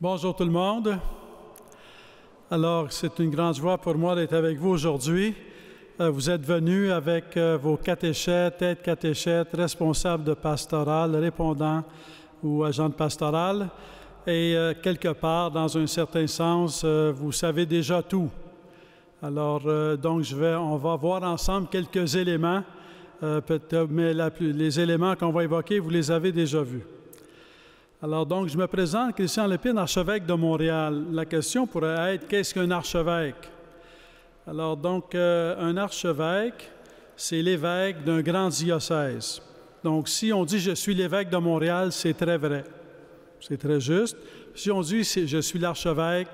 Bonjour tout le monde. Alors, c'est une grande joie pour moi d'être avec vous aujourd'hui. Vous êtes venus avec vos catéchètes, aides-catéchètes, responsables de pastoral, répondants ou agents de pastoral. Et quelque part, dans un certain sens, vous savez déjà tout. Alors, donc, on va voir ensemble quelques éléments, mais les éléments qu'on va évoquer, vous les avez déjà vus. Alors donc, je me présente, Christian Lépine, archevêque de Montréal. La question pourrait être, qu'est-ce qu'un archevêque? Alors donc, un archevêque, c'est l'évêque d'un grand diocèse. Donc, si on dit « je suis l'évêque de Montréal », c'est très vrai. C'est très juste. Si on dit « je suis l'archevêque »,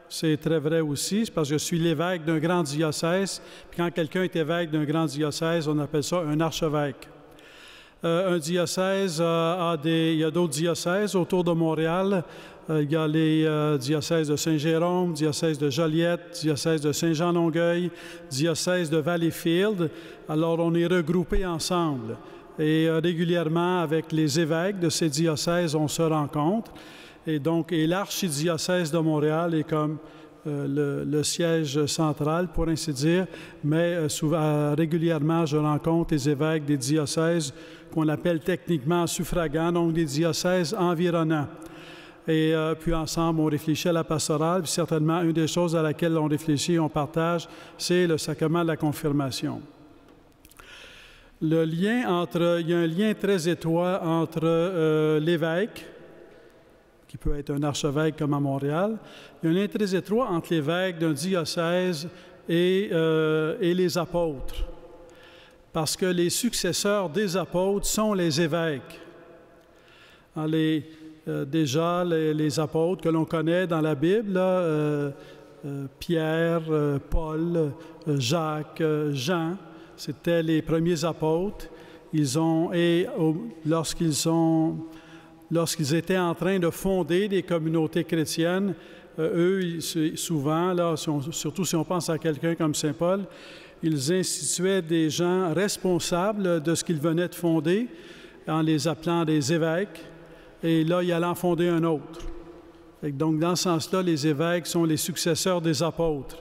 c'est très vrai aussi, c'est parce que je suis l'évêque d'un grand diocèse. Puis quand quelqu'un est évêque d'un grand diocèse, on appelle ça un archevêque. Un diocèse il y a d'autres diocèses autour de Montréal. Il y a les diocèses de Saint-Jérôme, diocèse de Joliette, diocèse de Saint-Jean-Longueuil, diocèse de Valleyfield. Alors, on est regroupés ensemble. Et régulièrement, avec les évêques de ces diocèses, on se rencontre. Et donc, l'archidiocèse de Montréal est comme le siège central, pour ainsi dire, mais régulièrement, je rencontre les évêques des diocèses qu'on appelle techniquement suffragants, donc des diocèses environnants. Et puis ensemble, on réfléchit à la pastorale, puis certainement, une des choses à laquelle on réfléchit, on partage, c'est le sacrement de la confirmation. Il y a un lien très étroit entre l'évêque, qui peut être un archevêque comme à Montréal. Il y a un lien très étroit entre l'évêque d'un diocèse et les apôtres, parce que les successeurs des apôtres sont les évêques. Déjà, les apôtres que l'on connaît dans la Bible, Pierre, Paul, Jacques, Jean, c'était les premiers apôtres. Lorsqu'ils étaient en train de fonder des communautés chrétiennes, eux, souvent, surtout si on pense à quelqu'un comme Saint Paul, ils instituaient des gens responsables de ce qu'ils venaient de fonder en les appelant des évêques, et là, ils allaient en fonder un autre. Donc, dans ce sens-là, les évêques sont les successeurs des apôtres.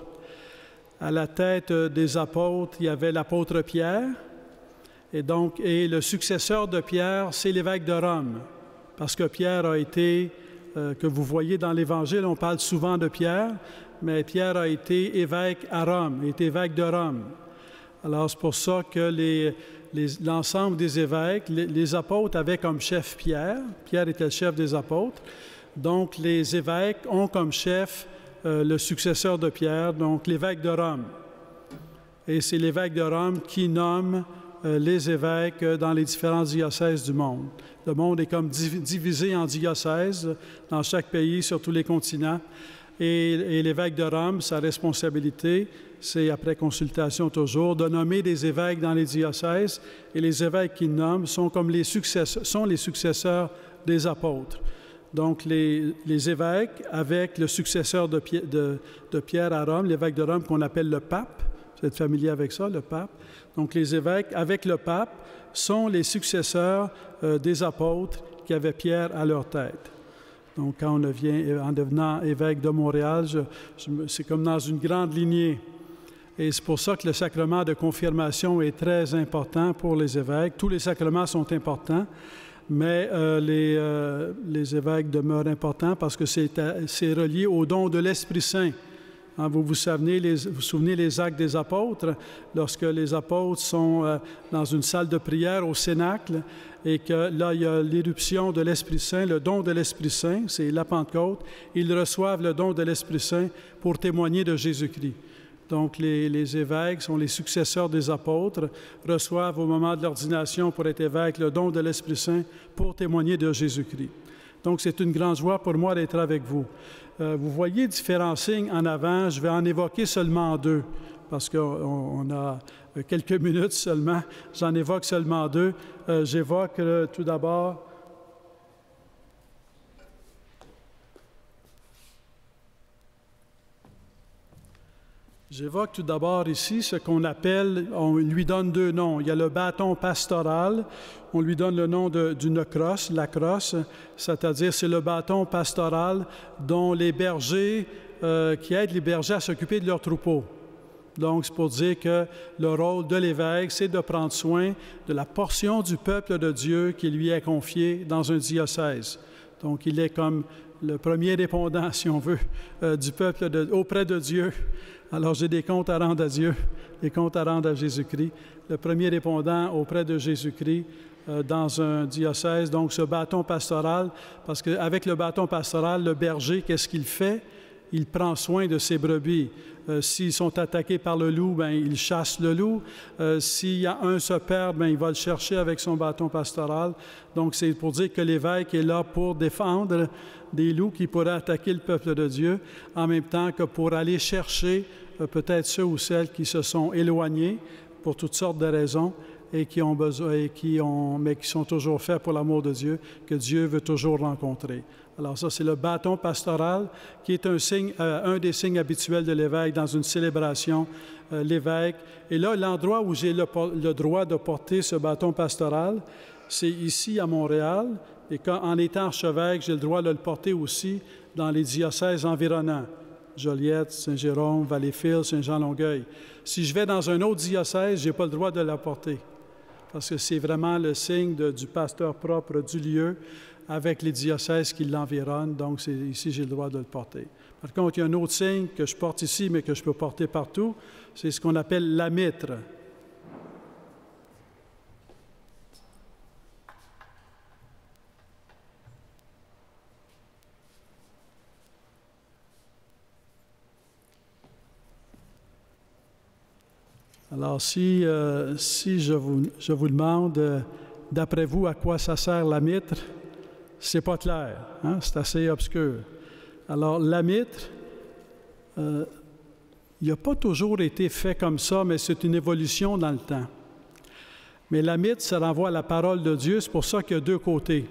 À la tête des apôtres, il y avait l'apôtre Pierre, et le successeur de Pierre, c'est l'évêque de Rome. Parce que Pierre a été, que vous voyez dans l'Évangile, on parle souvent de Pierre, mais Pierre a été évêque à Rome, il est évêque de Rome. Alors, c'est pour ça que l'ensemble des évêques, les apôtres avaient comme chef Pierre. Pierre était le chef des apôtres. Donc, les évêques ont comme chef le successeur de Pierre, donc l'évêque de Rome. Et c'est l'évêque de Rome qui nomme les évêques dans les différents diocèses du monde. Le monde est comme divisé en diocèses dans chaque pays, sur tous les continents. Et l'évêque de Rome, sa responsabilité, c'est, après consultation toujours, de nommer des évêques dans les diocèses. Et les évêques qu'il nomme sont les successeurs des apôtres. Donc, les évêques, avec le successeur de Pierre à Rome, l'évêque de Rome qu'on appelle le pape. Vous êtes familier avec ça, le pape? Donc, les évêques, avec le pape, sont les successeurs des apôtres qui avaient Pierre à leur tête. Donc, quand en devenant évêque de Montréal, c'est comme dans une grande lignée. Et c'est pour ça que le sacrement de confirmation est très important pour les évêques. Tous les sacrements sont importants, mais les évêques demeurent importants parce que c'est relié au don de l'Esprit Saint. Vous vous souvenez les actes des apôtres, lorsque les apôtres sont dans une salle de prière au Cénacle et que là, il y a l'éruption de l'Esprit Saint, le don de l'Esprit Saint, c'est la Pentecôte. Ils reçoivent le don de l'Esprit Saint pour témoigner de Jésus-Christ. Donc, les évêques sont les successeurs des apôtres, reçoivent au moment de l'ordination pour être évêque le don de l'Esprit Saint pour témoigner de Jésus-Christ. Donc, c'est une grande joie pour moi d'être avec vous. Vous voyez différents signes en avant. Je vais en évoquer seulement deux, parce qu'on a quelques minutes seulement. J'en évoque seulement deux. J'évoque tout d'abord J'évoque tout d'abord ici ce qu'on appelle, on lui donne deux noms. Il y a le bâton pastoral, on lui donne le nom d'une crosse, la crosse, c'est-à-dire c'est le bâton pastoral dont les bergers, qui aident les bergers à s'occuper de leurs troupeaux. Donc, c'est pour dire que le rôle de l'évêque, c'est de prendre soin de la portion du peuple de Dieu qui lui est confiée dans un diocèse. Donc, il est comme le premier répondant, si on veut, du peuple auprès de Dieu. Alors, j'ai des comptes à rendre à Dieu, des comptes à rendre à Jésus-Christ. Le premier répondant auprès de Jésus-Christ dans un diocèse. Donc, ce bâton pastoral, parce qu'avec le bâton pastoral, le berger, qu'est-ce qu'il fait? Il prend soin de ses brebis. S'ils sont attaqués par le loup, bien, il chasse le loup. S'il y a un se perd, bien, il va le chercher avec son bâton pastoral. Donc, c'est pour dire que l'évêque est là pour défendre des loups qui pourraient attaquer le peuple de Dieu, en même temps que pour aller chercher peut-être ceux ou celles qui se sont éloignés pour toutes sortes de raisons et qui ont besoin, mais qui sont toujours faits pour l'amour de Dieu, que Dieu veut toujours rencontrer. Alors ça, c'est le bâton pastoral qui est un des signes habituels de l'évêque dans une célébration, l'évêque. Et là, l'endroit où j'ai le droit de porter ce bâton pastoral, c'est ici à Montréal. Et en étant archevêque, j'ai le droit de le porter aussi dans les diocèses environnants. Joliette, Saint-Jérôme, Valleyfield, Saint-Jean-Longueuil. Si je vais dans un autre diocèse, je n'ai pas le droit de la porter parce que c'est vraiment le signe du pasteur propre du lieu avec les diocèses qui l'environnent. Donc, ici, j'ai le droit de le porter. Par contre, il y a un autre signe que je porte ici, mais que je peux porter partout. C'est ce qu'on appelle la mitre. Alors, si je vous demande, d'après vous, à quoi ça sert la mitre, c'est pas clair, hein? C'est assez obscur. Alors, la mitre, il n'a pas toujours été fait comme ça, mais c'est une évolution dans le temps. Mais la mitre, ça renvoie à la parole de Dieu, c'est pour ça qu'il y a deux côtés.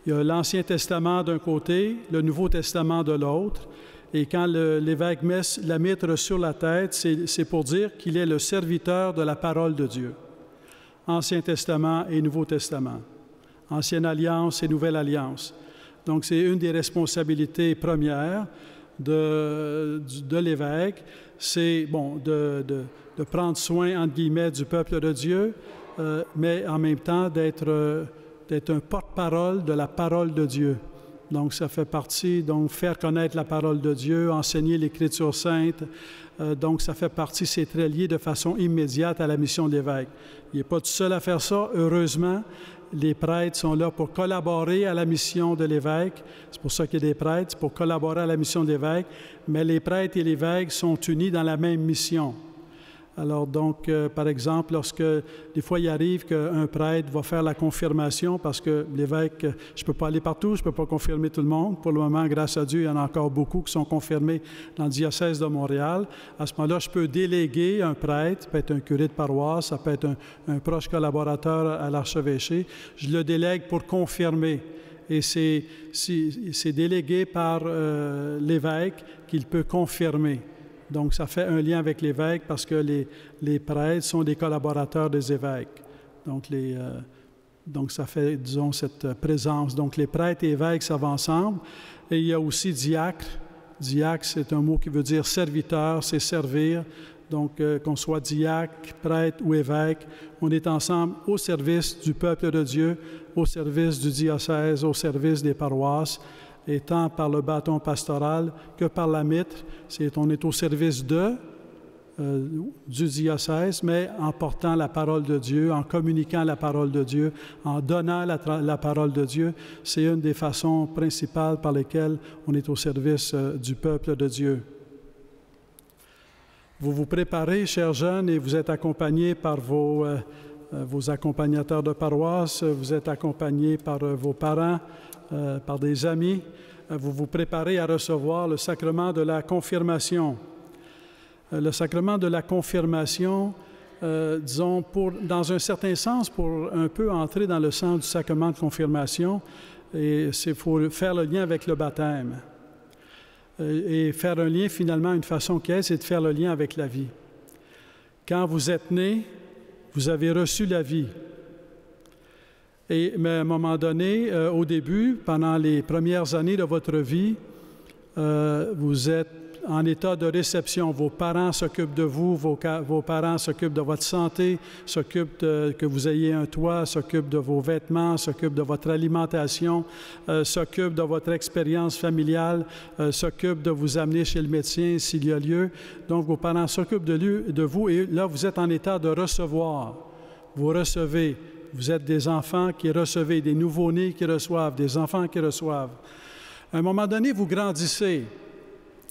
Il y a l'Ancien Testament d'un côté, le Nouveau Testament de l'autre. Et quand l'évêque met la mitre sur la tête, c'est pour dire qu'il est le serviteur de la parole de Dieu. Ancien Testament et Nouveau Testament. Ancienne Alliance et Nouvelle Alliance. Donc, c'est une des responsabilités premières de l'évêque. C'est, bon, de prendre soin, entre guillemets, du peuple de Dieu, mais en même temps d'être un porte-parole de la parole de Dieu. Donc, ça fait partie, donc, faire connaître la parole de Dieu, enseigner l'Écriture sainte. Donc, ça fait partie, c'est très lié de façon immédiate à la mission de l'évêque. Il n'est pas tout seul à faire ça, heureusement. Les prêtres sont là pour collaborer à la mission de l'évêque. C'est pour ça qu'il y a des prêtres, c'est pour collaborer à la mission de l'évêque. Mais les prêtres et l'évêque sont unis dans la même mission. Alors donc, par exemple, lorsque des fois il arrive qu'un prêtre va faire la confirmation parce que l'évêque, je ne peux pas aller partout, je ne peux pas confirmer tout le monde. Pour le moment, grâce à Dieu, il y en a encore beaucoup qui sont confirmés dans le diocèse de Montréal. À ce moment-là, je peux déléguer un prêtre, ça peut être un curé de paroisse, ça peut être un proche collaborateur à l'archevêché. Je le délègue pour confirmer. Et c'est délégué par l'évêque qu'il peut confirmer. Donc, ça fait un lien avec l'évêque parce que les prêtres sont des collaborateurs des évêques. Donc, ça fait, disons, cette présence. Donc, les prêtres et évêques, ça va ensemble. Et il y a aussi diacre. Diacre, c'est un mot qui veut dire serviteur, c'est servir. Donc, qu'on soit diacre, prêtre ou évêque, on est ensemble au service du peuple de Dieu, au service du diocèse, au service des paroisses. Et tant par le bâton pastoral que par la mitre, on est au service du diocèse, mais en portant la parole de Dieu, en communiquant la parole de Dieu, en donnant la parole de Dieu. C'est une des façons principales par lesquelles on est au service du peuple de Dieu. Vous vous préparez, chers jeunes, et vous êtes accompagnés par vos accompagnateurs de paroisse, vous êtes accompagnés par vos parents, par des amis. Vous vous préparez à recevoir le sacrement de la confirmation. Le sacrement de la confirmation, disons, dans un certain sens, pour un peu entrer dans le sens du sacrement de confirmation, et il faut faire le lien avec le baptême. et faire un lien, finalement, une façon qui est, c'est de faire le lien avec la vie. Quand vous êtes né, vous avez reçu la vie. Mais à un moment donné, au début, pendant les premières années de votre vie, vous êtes en état de réception. Vos parents s'occupent de vous, vos parents s'occupent de votre santé, s'occupent que vous ayez un toit, s'occupent de vos vêtements, s'occupent de votre alimentation, s'occupent de votre expérience familiale, s'occupent de vous amener chez le médecin s'il y a lieu. Donc, vos parents s'occupent de vous et là, vous êtes en état de recevoir. Vous recevez. Vous êtes des enfants qui recevez, des nouveau-nés qui reçoivent, des enfants qui reçoivent. À un moment donné, vous grandissez.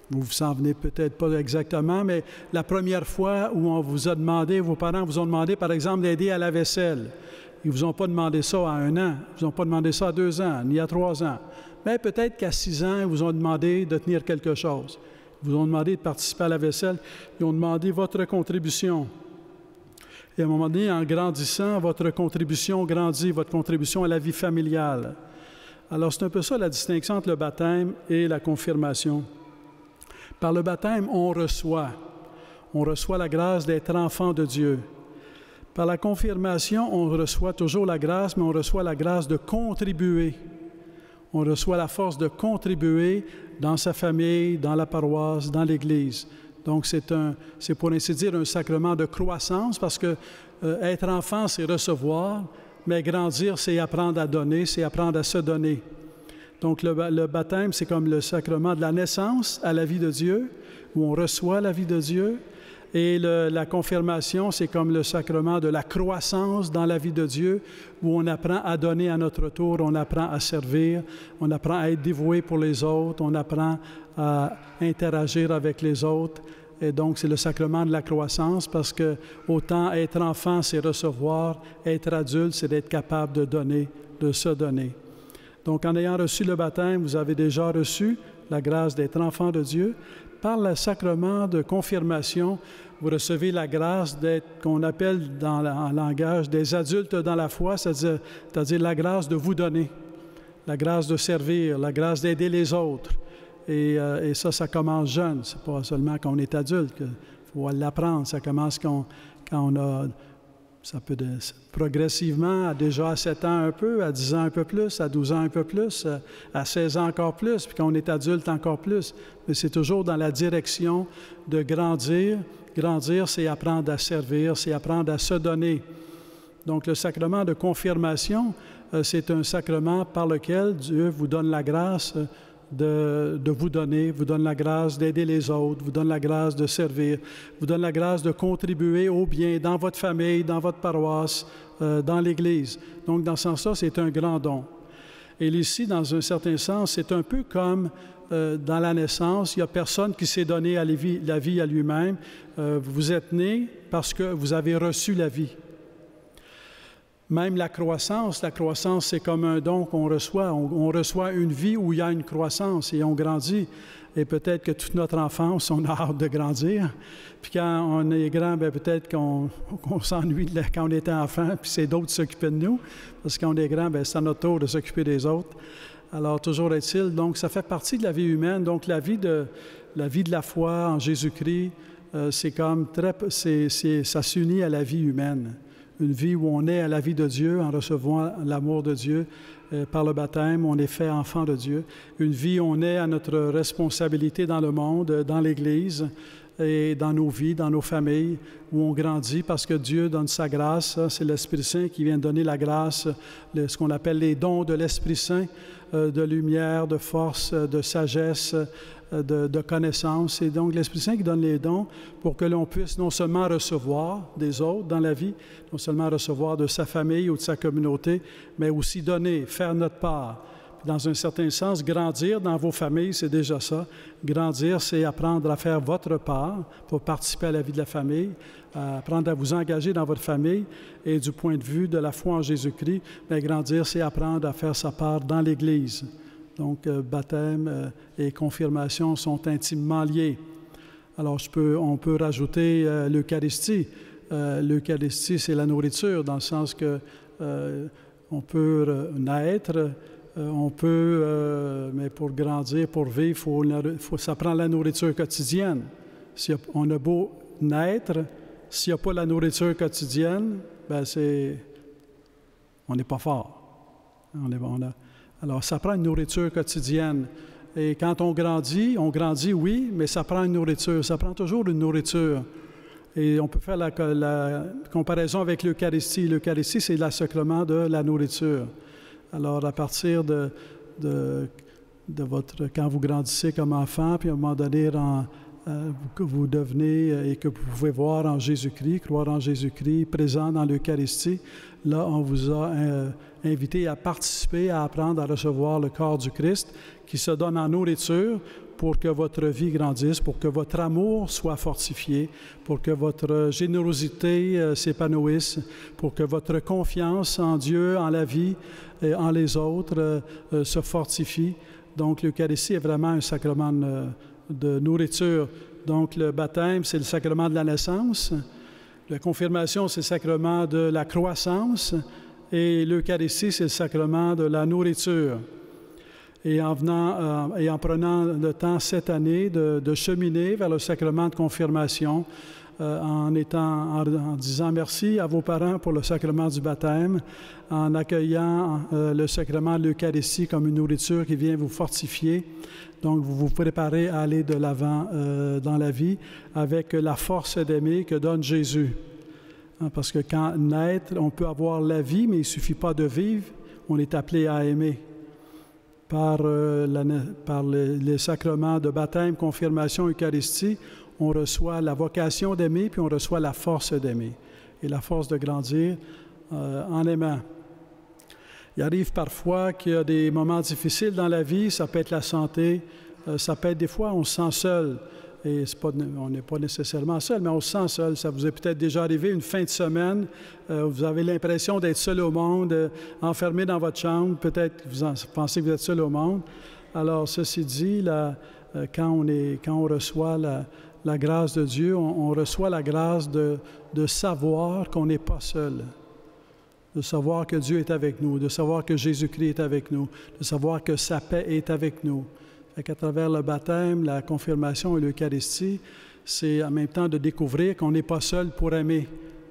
Vous vous en venez peut-être pas exactement, mais la première fois où on vous a demandé, vos parents vous ont demandé, par exemple, d'aider à la vaisselle. Ils ne vous ont pas demandé ça à 1 an, ils ne vous ont pas demandé ça à 2 ans, ni à 3 ans. Mais peut-être qu'à 6 ans, ils vous ont demandé de tenir quelque chose. Ils vous ont demandé de participer à la vaisselle. Ils ont demandé votre contribution. Et à un moment donné, en grandissant, votre contribution grandit, votre contribution à la vie familiale. Alors, c'est un peu ça la distinction entre le baptême et la confirmation. Par le baptême, on reçoit la grâce d'être enfant de Dieu. Par la confirmation, on reçoit toujours la grâce, mais on reçoit la grâce de contribuer. On reçoit la force de contribuer dans sa famille, dans la paroisse, dans l'Église. Donc, c'est pour ainsi dire un sacrement de croissance, parce que être enfant, c'est recevoir, mais grandir, c'est apprendre à donner, c'est apprendre à se donner. Donc, le baptême, c'est comme le sacrement de la naissance à la vie de Dieu, où on reçoit la vie de Dieu. Et la confirmation, c'est comme le sacrement de la croissance dans la vie de Dieu, où on apprend à donner à notre tour, on apprend à servir, on apprend à être dévoué pour les autres, on apprend à interagir avec les autres. Et donc, c'est le sacrement de la croissance, parce que autant être enfant, c'est recevoir, être adulte, c'est d'être capable de donner, de se donner. Donc, en ayant reçu le baptême, vous avez déjà reçu la grâce d'être enfant de Dieu. Par le sacrement de confirmation, vous recevez la grâce d'être, qu'on appelle en langage, des adultes dans la foi, c'est-à-dire la grâce de vous donner, la grâce de servir, la grâce d'aider les autres. Et ça commence jeune. C'est pas seulement quand on est adulte qu'il faut l'apprendre. Ça commence quand on a... Ça peut progressivement, déjà à 7 ans un peu, à 10 ans un peu plus, à 12 ans un peu plus, à 16 ans encore plus, puis quand on est adulte encore plus. Mais c'est toujours dans la direction de grandir. Grandir, c'est apprendre à servir, c'est apprendre à se donner. Donc, le sacrement de confirmation, c'est un sacrement par lequel Dieu vous donne la grâce de vous donner, vous donne la grâce d'aider les autres, vous donne la grâce de servir, vous donne la grâce de contribuer au bien dans votre famille, dans votre paroisse, dans l'Église. Donc, dans ce sens-là, c'est un grand don. Et ici, dans un certain sens, c'est un peu comme dans la naissance, il n'y a personne qui s'est donné la vie à lui-même. Vous êtes né parce que vous avez reçu la vie. Même la croissance, c'est comme un don qu'on reçoit. On reçoit une vie où il y a une croissance et on grandit. Et peut-être que toute notre enfance, on a hâte de grandir. Puis quand on est grand, bien peut-être qu'on s'ennuie quand on était enfant, puis c'est d'autres qui s'occupaient de nous. Parce que quand on est grand, bien c'est à notre tour de s'occuper des autres. Alors, toujours est-il, donc ça fait partie de la vie humaine. Donc, la vie de la foi en Jésus-Christ, ça s'unit à la vie humaine. Une vie où on est à la vie de Dieu en recevant l'amour de Dieu. Par le baptême, on est fait enfant de Dieu. Une vie où on est à notre responsabilité dans le monde, dans l'Église et dans nos vies, dans nos familles, où on grandit parce que Dieu donne sa grâce. C'est l'Esprit Saint qui vient donner la grâce, ce qu'on appelle les dons de l'Esprit Saint, de lumière, de force, de sagesse, de connaissance. Et donc, l'Esprit Saint qui donne les dons pour que l'on puisse non seulement recevoir des autres dans la vie, non seulement recevoir de sa famille ou de sa communauté, mais aussi donner, faire notre part. Puis dans un certain sens, grandir dans vos familles, c'est déjà ça. Grandir, c'est apprendre à faire votre part pour participer à la vie de la famille, apprendre à vous engager dans votre famille. Et du point de vue de la foi en Jésus-Christ, bien, grandir, c'est apprendre à faire sa part dans l'Église. Donc, baptême et confirmation sont intimement liés. Alors, on peut rajouter l'Eucharistie. L'Eucharistie, c'est la nourriture, dans le sens que on peut naître On peut, mais pour grandir, pour vivre, ça prend la nourriture quotidienne. Si on a beau naître, s'il n'y a pas la nourriture quotidienne, ben on n'est pas fort. Alors, ça prend une nourriture quotidienne. Et quand on grandit, oui, mais ça prend une nourriture. Ça prend toujours une nourriture. Et on peut faire la comparaison avec l'Eucharistie. L'Eucharistie, c'est le sacrement de la nourriture. Alors, à partir de votre... Quand vous grandissez comme enfant, puis à un moment donné, que vous devenez et que vous pouvez voir en Jésus-Christ, croire en Jésus-Christ, présent dans l'Eucharistie, là, on vous a invité à participer, à apprendre à recevoir le corps du Christ qui se donne en nourriture pour que votre vie grandisse, pour que votre amour soit fortifié, pour que votre générosité s'épanouisse, pour que votre confiance en Dieu, en la vie et en les autres se fortifie. Donc, l'Eucharistie est vraiment un sacrement de nourriture. Donc, le baptême, c'est le sacrement de la naissance. La confirmation, c'est le sacrement de la croissance. Et l'Eucharistie, c'est le sacrement de la nourriture. Et en prenant le temps cette année de cheminer vers le sacrement de confirmation, en disant merci à vos parents pour le sacrement du baptême, en accueillant le sacrement de l'Eucharistie comme une nourriture qui vient vous fortifier. Donc, vous vous préparez à aller de l'avant dans la vie avec la force d'aimer que donne Jésus. Parce que quand naître, on peut avoir la vie, mais il ne suffit pas de vivre, on est appelé à aimer. Par les sacrements de baptême, confirmation, Eucharistie, on reçoit la vocation d'aimer, puis on reçoit la force d'aimer et la force de grandir en aimant. Il arrive parfois qu'il y a des moments difficiles dans la vie, ça peut être la santé, ça peut être des fois on se sent seul. Et on n'est pas nécessairement seul, mais on se sent seul. Ça vous est peut-être déjà arrivé une fin de semaine, vous avez l'impression d'être seul au monde, enfermé dans votre chambre, peut-être que vous pensez que vous êtes seul au monde. Alors, ceci dit, quand on reçoit la grâce de Dieu, on reçoit la grâce de savoir qu'on n'est pas seul, de savoir que Dieu est avec nous, de savoir que Jésus-Christ est avec nous, de savoir que sa paix est avec nous. À travers le baptême, la confirmation et l'Eucharistie, c'est en même temps de découvrir qu'on n'est pas seul pour aimer.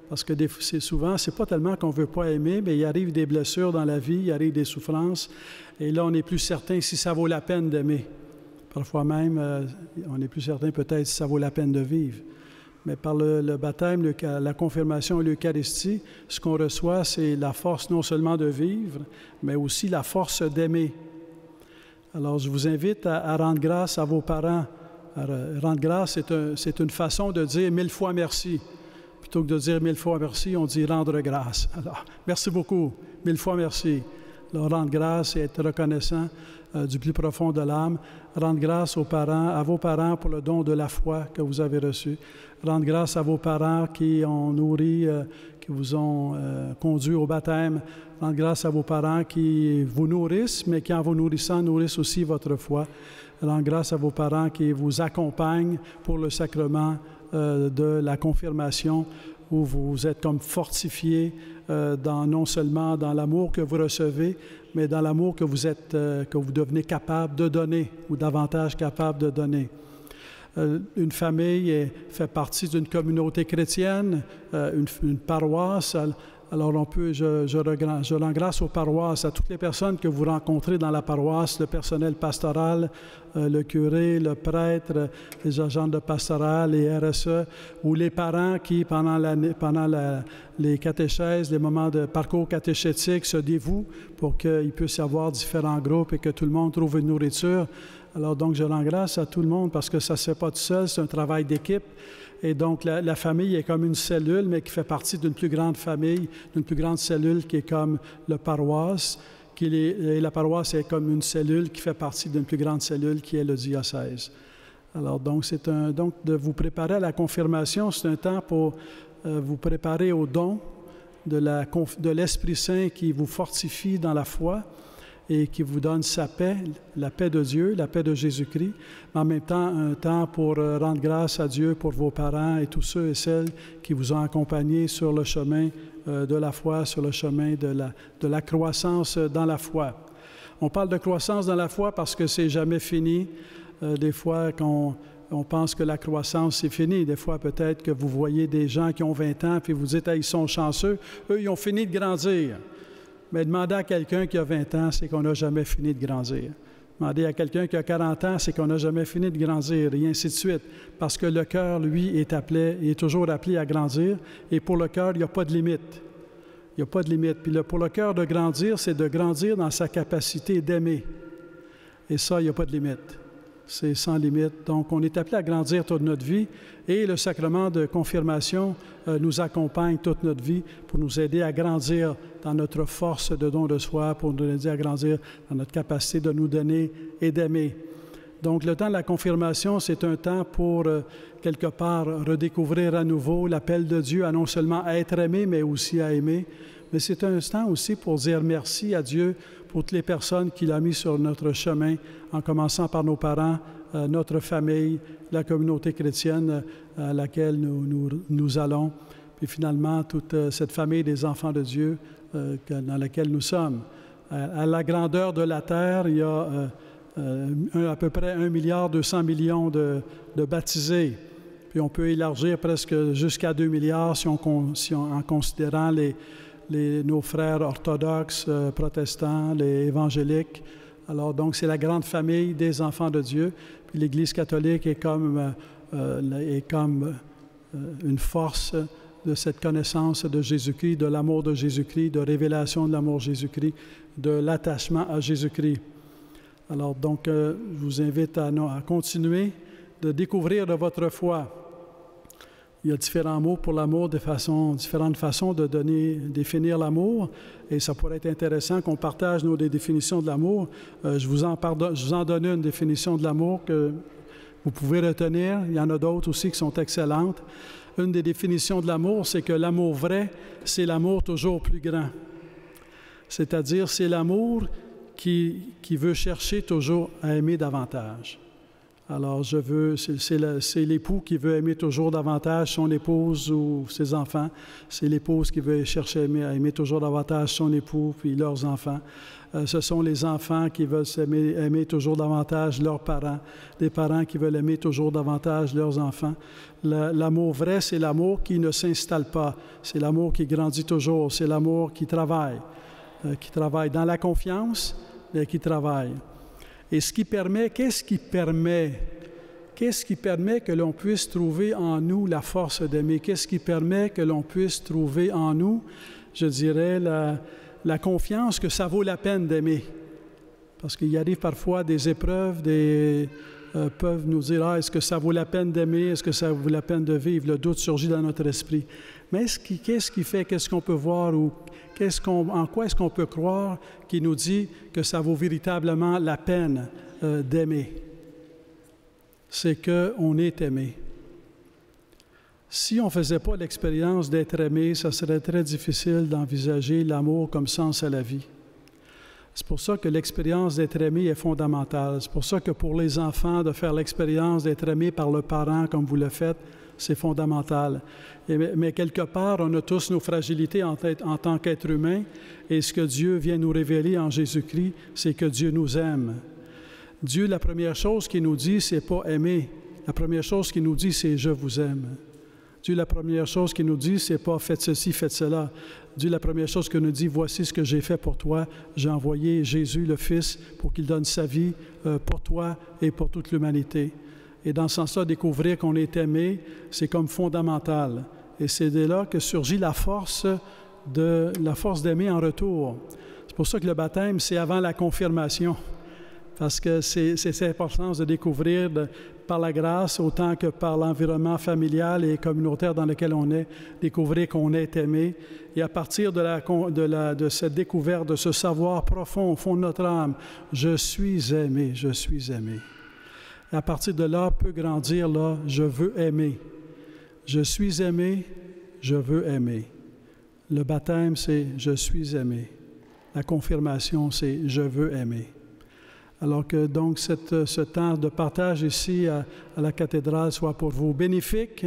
Parce que souvent, c'est pas tellement qu'on ne veut pas aimer, mais il arrive des blessures dans la vie, il arrive des souffrances, et là, on n'est plus certain si ça vaut la peine d'aimer. Parfois même, on n'est plus certain peut-être si ça vaut la peine de vivre. Mais par le baptême, la confirmation et l'Eucharistie, ce qu'on reçoit, c'est la force non seulement de vivre, mais aussi la force d'aimer. Alors, je vous invite à rendre grâce à vos parents. Rendre grâce, c'est une façon de dire 1000 fois merci. Plutôt que de dire 1000 fois merci, on dit rendre grâce. Alors, merci beaucoup. 1000 fois merci. Alors, rendre grâce et être reconnaissant du plus profond de l'âme. Rendre grâce à vos parents pour le don de la foi que vous avez reçu. Rendre grâce à vos parents qui ont nourri, qui vous ont conduit au baptême. Rendre grâce à vos parents qui vous nourrissent, mais qui, en vous nourrissant, nourrissent aussi votre foi. Rendre grâce à vos parents qui vous accompagnent pour le sacrement de la confirmation, où vous êtes comme fortifiés non seulement dans l'amour que vous recevez, mais dans l'amour que vous devenez capable de donner, ou davantage capable de donner. Une famille fait partie d'une communauté chrétienne, une paroisse. Alors, je rends grâce aux paroisses, à toutes les personnes que vous rencontrez dans la paroisse, le personnel pastoral, le curé, le prêtre, les agents de pastoral, les RSE, ou les parents qui, pendant les catéchèses, les moments de parcours catéchétique, se dévouent pour qu'il puisse y avoir différents groupes et que tout le monde trouve une nourriture. Alors, donc, je rends grâce à tout le monde parce que ça ne se fait pas tout seul, c'est un travail d'équipe. Et donc, la famille est comme une cellule, mais qui fait partie d'une plus grande famille, d'une plus grande cellule qui est comme la paroisse. Et la paroisse est comme une cellule qui fait partie d'une plus grande cellule qui est le diocèse. Alors, donc, donc de vous préparer à la confirmation, c'est un temps pour vous préparer au don de l'Esprit Saint qui vous fortifie dans la foi et qui vous donne sa paix, la paix de Dieu, la paix de Jésus-Christ, mais en même temps, un temps pour rendre grâce à Dieu pour vos parents et tous ceux et celles qui vous ont accompagnés sur le chemin de la foi, sur le chemin de la croissance dans la foi. On parle de croissance dans la foi parce que c'est jamais fini. Des fois, on pense que la croissance, c'est fini. Des fois, peut-être que vous voyez des gens qui ont 20 ans, puis vous dites, ils sont chanceux. Eux, ils ont fini de grandir. Mais demandez à quelqu'un qui a 20 ans, c'est qu'on n'a jamais fini de grandir. Demandez à quelqu'un qui a 40 ans, c'est qu'on n'a jamais fini de grandir, et ainsi de suite. Parce que le cœur, lui, est toujours appelé à grandir. Et pour le cœur, il n'y a pas de limite. Il n'y a pas de limite. Puis pour le cœur de grandir, c'est de grandir dans sa capacité d'aimer. Et ça, il n'y a pas de limite. C'est sans limite. Donc, on est appelé à grandir toute notre vie et le sacrement de confirmation nous accompagne toute notre vie pour nous aider à grandir dans notre force de don de soi, pour nous aider à grandir dans notre capacité de nous donner et d'aimer. Donc, le temps de la confirmation, c'est un temps pour, quelque part, redécouvrir à nouveau l'appel de Dieu à non seulement être aimé, mais aussi à aimer. Mais c'est un temps aussi pour dire merci à Dieu pour toutes les personnes qu'il a mis sur notre chemin, en commençant par nos parents, notre famille, la communauté chrétienne à laquelle nous allons, puis finalement toute cette famille des enfants de Dieu dans laquelle nous sommes. À la grandeur de la terre, il y a à peu près 1,2 milliard de baptisés. Puis on peut élargir presque jusqu'à 2 milliards en considérant nos frères orthodoxes, protestants, les évangéliques. Alors, donc, c'est la grande famille des enfants de Dieu. Puis l'Église catholique est comme une force de cette connaissance de Jésus-Christ, de l'amour de Jésus-Christ, de révélation de l'amour de Jésus-Christ, de l'attachement à Jésus-Christ. Alors, donc, je vous invite à continuer de découvrir de votre foi. Il y a différents mots pour l'amour, différentes façons de définir l'amour, et ça pourrait être intéressant qu'on partage nos définitions de l'amour. Je vous en donne une définition de l'amour que vous pouvez retenir. Il y en a d'autres aussi qui sont excellentes. Une des définitions de l'amour, c'est que l'amour vrai, c'est l'amour toujours plus grand. C'est-à-dire, c'est l'amour qui veut chercher toujours à aimer davantage. Alors, c'est l'époux qui veut aimer toujours davantage son épouse ou ses enfants. C'est l'épouse qui veut chercher à aimer toujours davantage son époux puis leurs enfants. Ce sont les enfants qui veulent aimer toujours davantage leurs parents. Les parents qui veulent aimer toujours davantage leurs enfants. L'amour vrai, c'est l'amour qui ne s'installe pas. C'est l'amour qui grandit toujours. C'est l'amour qui travaille dans la confiance, mais qui travaille. Et qu'est-ce qui permet que l'on puisse trouver en nous la force d'aimer? Qu'est-ce qui permet que l'on puisse trouver en nous, je dirais, la confiance que ça vaut la peine d'aimer? Parce qu'il y arrive parfois des épreuves, peuvent nous dire, est-ce que ça vaut la peine d'aimer? Est-ce que ça vaut la peine de vivre? Le doute surgit dans notre esprit. Mais qu'est-ce qu'on peut voir ou en quoi est-ce qu'on peut croire qui nous dit que ça vaut véritablement la peine d'aimer? C'est qu'on est aimé. Si on ne faisait pas l'expérience d'être aimé, ça serait très difficile d'envisager l'amour comme sens à la vie. C'est pour ça que l'expérience d'être aimé est fondamentale. C'est pour ça que pour les enfants, de faire l'expérience d'être aimé par le parent comme vous le faites, c'est fondamental. Mais quelque part, on a tous nos fragilités en tant qu'être humain, et ce que Dieu vient nous révéler en Jésus-Christ, c'est que Dieu nous aime. Dieu, la première chose qu'il nous dit, c'est pas aimer. La première chose qu'il nous dit, c'est « je vous aime ». Dieu, la première chose qu'il nous dit, c'est pas « faites ceci, faites cela ». Dieu, la première chose qu'il nous dit, « voici ce que j'ai fait pour toi. J'ai envoyé Jésus, le Fils, pour qu'il donne sa vie pour toi et pour toute l'humanité ». Et dans ce sens-là, découvrir qu'on est aimé, c'est comme fondamental. Et c'est de là que surgit la force d'aimer en retour. C'est pour ça que le baptême, c'est avant la confirmation. Parce que c'est cette importance de découvrir par la grâce, autant que par l'environnement familial et communautaire dans lequel on est, découvrir qu'on est aimé. Et à partir de cette découverte, de ce savoir profond au fond de notre âme, je suis aimé, je suis aimé. Et à partir de là, peut grandir là, je veux aimer. Je suis aimé, je veux aimer. Le baptême, c'est je suis aimé. La confirmation, c'est je veux aimer. Alors que donc ce temps de partage ici à la cathédrale soit pour vous bénéfique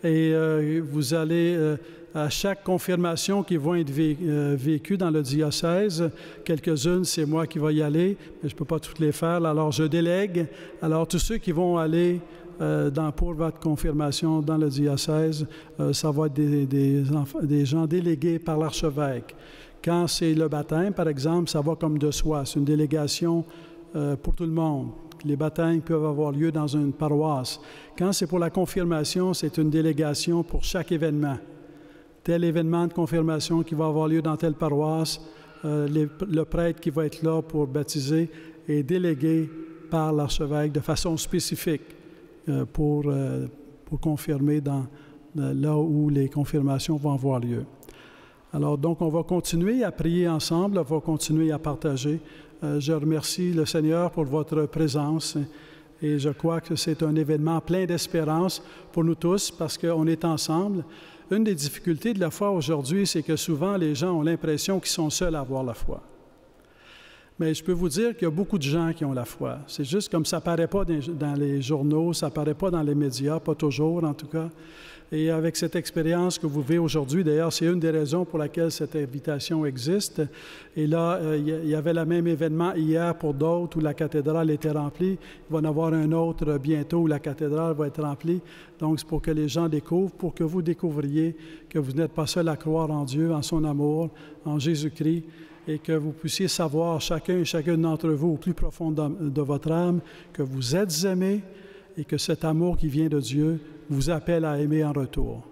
et vous allez à chaque confirmation qui va être vécue dans le diocèse. Quelques-unes, c'est moi qui vais y aller, mais je ne peux pas toutes les faire. Alors, je délègue. Alors, tous ceux qui vont aller pour votre confirmation dans le diocèse, ça va être des gens délégués par l'archevêque. Quand c'est le baptême, par exemple, ça va comme de soi. C'est une délégation pour tout le monde. Les baptêmes peuvent avoir lieu dans une paroisse. Quand c'est pour la confirmation, c'est une délégation pour chaque événement. Tel événement de confirmation qui va avoir lieu dans telle paroisse, le prêtre qui va être là pour baptiser est délégué par l'archevêque de façon spécifique pour confirmer là où les confirmations vont avoir lieu. Alors, donc, on va continuer à prier ensemble, on va continuer à partager. Je remercie le Seigneur pour votre présence et je crois que c'est un événement plein d'espérance pour nous tous parce qu'on est ensemble. Une des difficultés de la foi aujourd'hui, c'est que souvent les gens ont l'impression qu'ils sont seuls à avoir la foi. Mais je peux vous dire qu'il y a beaucoup de gens qui ont la foi. C'est juste comme ça ne paraît pas dans les journaux, ça ne paraît pas dans les médias, pas toujours en tout cas. Et avec cette expérience que vous vivez aujourd'hui, d'ailleurs, c'est une des raisons pour laquelle cette invitation existe. Et là, il y avait le même événement hier pour d'autres où la cathédrale était remplie. Il va y en avoir un autre bientôt où la cathédrale va être remplie. Donc, c'est pour que les gens découvrent, pour que vous découvriez que vous n'êtes pas seul à croire en Dieu, en son amour, en Jésus-Christ, et que vous puissiez savoir, chacun et chacune d'entre vous, au plus profond de votre âme, que vous êtes aimés et que cet amour qui vient de Dieu vous appelle à aimer en retour.